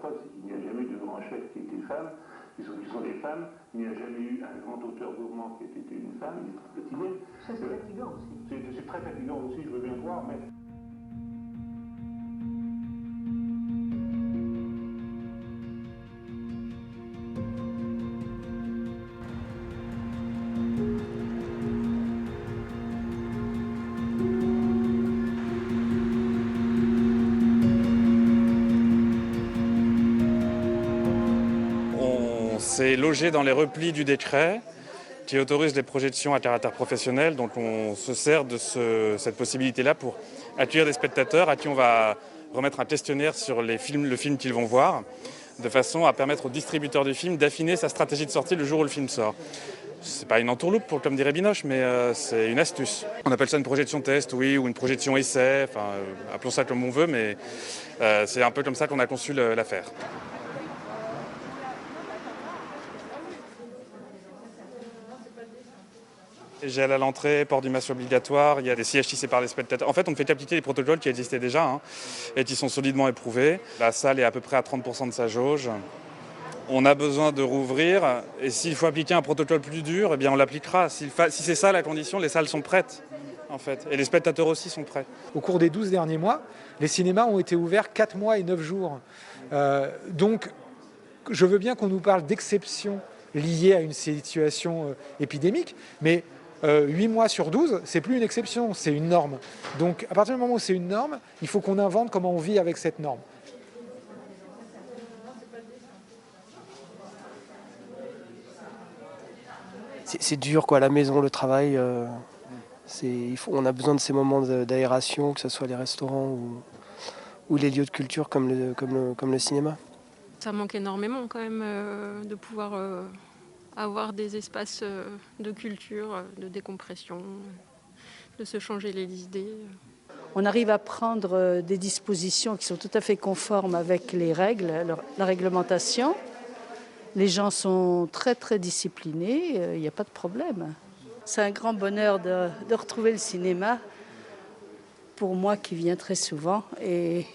remarquable, c'est qu'il n'y a jamais eu de grand chef qui ait été femme. Ils sont des femmes. Il n'y a jamais eu un grand auteur gourmand qui ait été une femme. Il est très petit. Ça, c'est fatigant aussi. C'est très fatigant aussi, je veux bien le voir, mais... C'est logé dans les replis du décret qui autorise les projections à caractère professionnel. Donc on se sert de cette possibilité-là pour accueillir des spectateurs à qui on va remettre un questionnaire sur le film qu'ils vont voir, de façon à permettre au distributeur du film d'affiner sa stratégie de sortie le jour où le film sort. C'est pas une entourloupe, comme dirait Binoche, mais c'est une astuce. On appelle ça une projection test, oui, ou une projection essai, appelons ça comme on veut, mais c'est un peu comme ça qu'on a conçu l'affaire. Gel à l'entrée, port du masque obligatoire, il y a des sièges tissés par les spectateurs. En fait, on ne fait qu'appliquer les protocoles qui existaient déjà et qui sont solidement éprouvés. La salle est à peu près à 30% de sa jauge. On a besoin de rouvrir et s'il faut appliquer un protocole plus dur, eh bien on l'appliquera. Si c'est ça la condition, les salles sont prêtes en fait et les spectateurs aussi sont prêts. Au cours des 12 derniers mois, les cinémas ont été ouverts 4 mois et 9 jours. Donc, je veux bien qu'on nous parle d'exception liée à une situation épidémique, mais 8 mois sur 12, c'est plus une exception, c'est une norme. Donc à partir du moment où c'est une norme, il faut qu'on invente comment on vit avec cette norme. C'est dur quoi, la maison, le travail. On a besoin de ces moments d'aération, que ce soit les restaurants ou les lieux de culture comme le cinéma. Ça manque énormément quand même de pouvoir avoir des espaces de culture, de décompression, de se changer les idées. On arrive à prendre des dispositions qui sont tout à fait conformes avec les règles, la réglementation. Les gens sont très très disciplinés, il n'y a pas de problème. C'est un grand bonheur de retrouver le cinéma, pour moi qui viens très souvent, et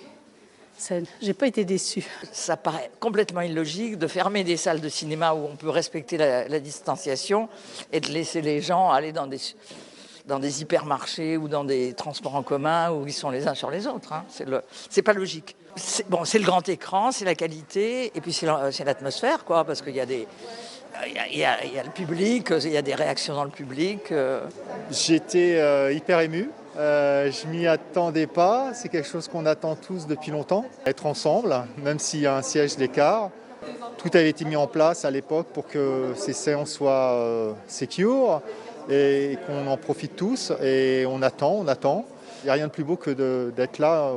j'ai pas été déçue. Ça paraît complètement illogique de fermer des salles de cinéma où on peut respecter la distanciation et de laisser les gens aller dans des hypermarchés ou dans des transports en commun où ils sont les uns sur les autres. C'est pas logique. C'est le grand écran, c'est la qualité et puis c'est l'atmosphère, quoi, parce qu'il y a il y a le public, il y a des réactions dans le public. J'étais hyper ému. Je m'y attendais pas, c'est quelque chose qu'on attend tous depuis longtemps, être ensemble, même s'il y a un siège d'écart. Tout avait été mis en place à l'époque pour que ces séances soient secure et qu'on en profite tous. Et on attend. Il n'y a rien de plus beau que d'être là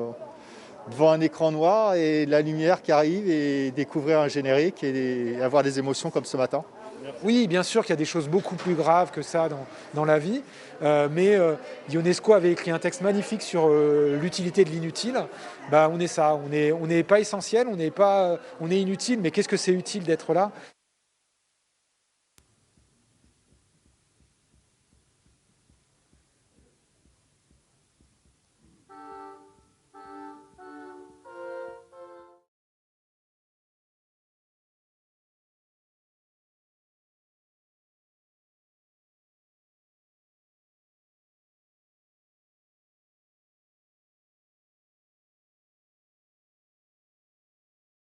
devant un écran noir et la lumière qui arrive et découvrir un générique et avoir des émotions comme ce matin. Oui, bien sûr qu'il y a des choses beaucoup plus graves que ça dans la vie, mais Ionesco avait écrit un texte magnifique sur l'utilité de l'inutile. On est ça, on n'est pas essentiel, on est inutile, mais qu'est-ce que c'est utile d'être là ?